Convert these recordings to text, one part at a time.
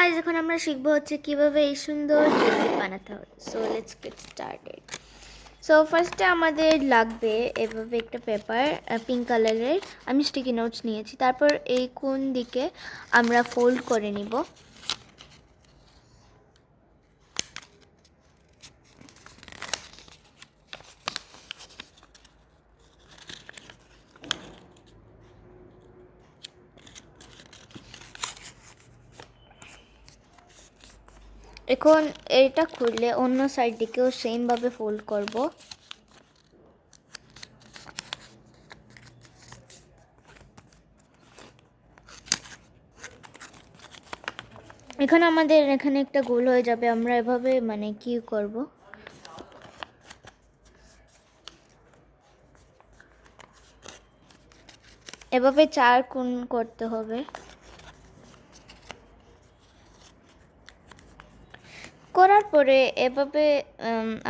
Guys, এখন আমরা শিখবো হচ্ছে কিভাবে এই সুন্দর টিউলিপ বানাতে হয়। So let's get started. So ফার্স্টে আমাদের লাগবে এভাবে একটা পেপার, পিঙ্ক কালারের। আমি স্টিকি নোটস নিয়েছি। তারপর এই কোণ দিকে আমরা ফোল্ড করে নিব। এখন এটা খুললে অন্য সাইড দিকেও সেমভাবে ফোল্ড করব। এখন আমাদের এখানে একটা গোল হয়ে যাবে। আমরা এভাবে মানে কি করব, এভাবে 4 কোণ করতে হবে। করার পরে এভাবে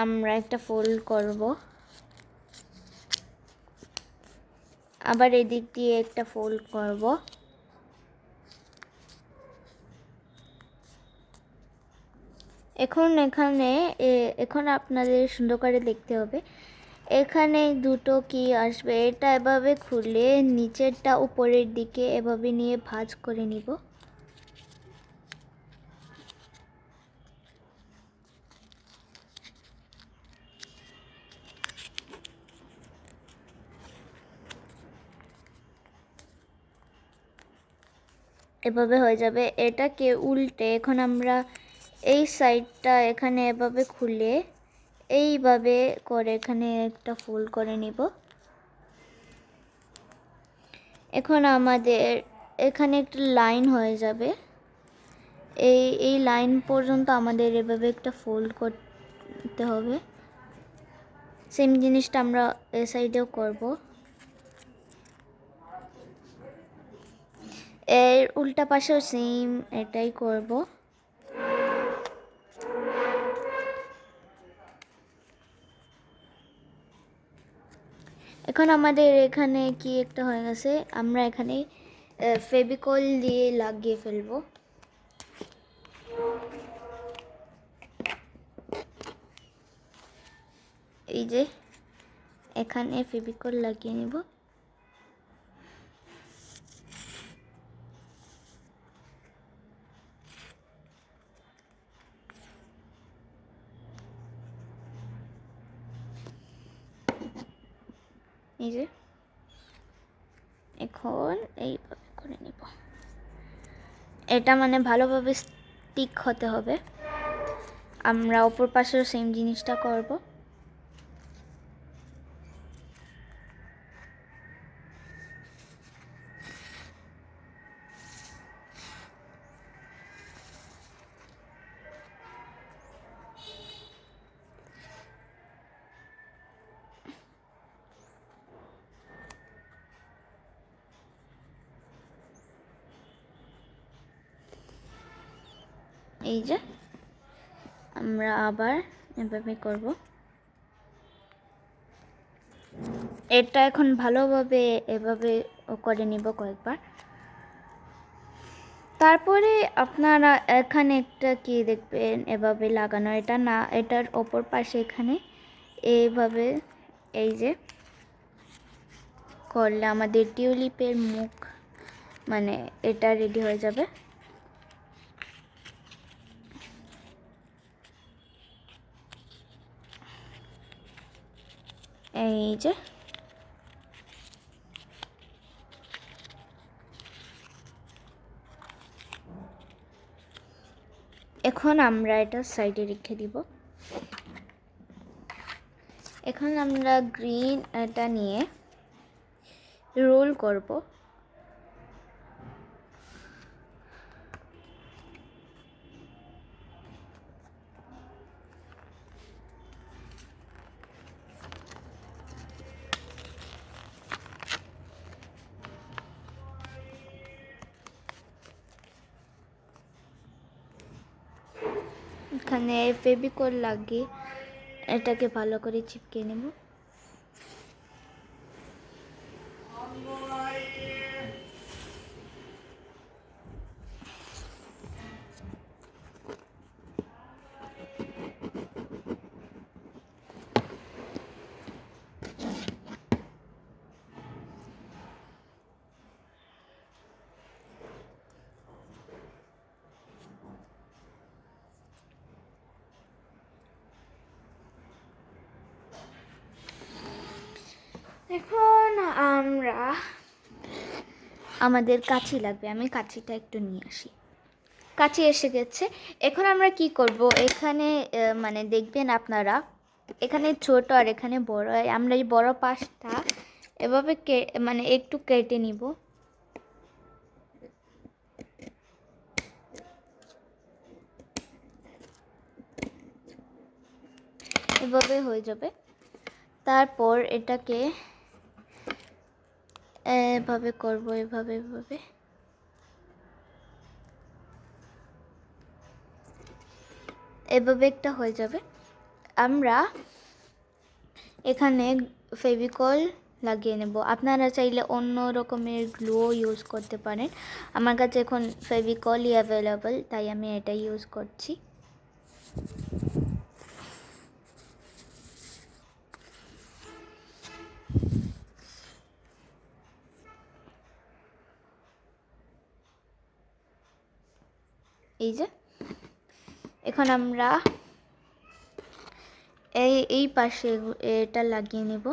আমরা একটা ফোল্ড করব, আবার এদিক দিয়ে একটা ফোল্ড করব। এখন আপনাদের সুন্দর করে দেখতে হবে। এখানে দুটো কি আসবে, এটা এভাবে খুলে নিচেরটা উপরের দিকে এভাবে নিয়ে ভাঁজ করে নিব। এভাবে হয়ে যাবে। এটাকে উল্টে এখন আমরা এই সাইডটা এখানে এভাবে খুলে এইভাবে করে এখানে একটা ফোল্ড করে নিব। এখন আমাদের এখানে একটা লাইন হয়ে যাবে। এই লাইন পর্যন্ত আমাদের এভাবে একটা ফোল্ড করতে হবে। সেম জিনিসটা আমরা এই সাইডেও করব। এর উল্টা পাশেও সেম এটাই করব। এখন আমাদের এখানে কি একটা হয়ে গেছে, আমরা এখানে ফেভিকল দিয়ে লাগিয়ে ফেলবো। এই যে এখানে ফেভিকল লাগিয়ে নিব। এই যে এখন এইভাবে করে নিব। এটা মানে ভালোভাবে স্টিক হতে হবে। আমরা অপর পাশেও সেম জিনিসটা করব। এই যে আমরা আবার এভাবে করব। এটা এখন ভালোভাবে এভাবে করে নিব কয়েকবার। তারপরে আপনারা এখানে একটা কি দেখবেন এভাবে লাগানো, এটা না, এটার অপর পাশে এখানে এইভাবে এই যে করলে আমাদের টিউলিপের মুখ মানে এটা রেডি হয়ে যাবে। এই যে এখন আমরা এটা সাইডে রেখে দিব। এখন আমরা গ্রিন এটা নিয়ে রোল করব। এখানে ফেভিকল লাগিয়ে এটাকে ভালো করে চিপকে নেব। এখন আমরা আমাদের কাঁচি লাগবে, আমি কাঁচিটা একটু নিয়ে আসি। কাঁচি এসে গেছে। এখন আমরা কি করব, এখানে মানে দেখবেন আপনারা এখানে ছোট আর এখানে বড়, আমরা এই বড় পাশটা এভাবে মানে একটু কেটে নিব। এভাবে হয়ে যাবে। তারপর এটাকে এভাবে করব, এভাবে এভাবে। এভাবে একটা হয়ে যাবে। আমরা এখানে ফেভিকল লাগিয়ে নেব। আপনারা চাইলে অন্য রকমের গ্লুও ইউজ করতে পারেন। আমার কাছে এখন ফেভিকলই অ্যাভেলেবল, তাই আমি এটা ইউজ করছি। এই যে এখন আমরা এই পাশে এটা লাগিয়ে নেব।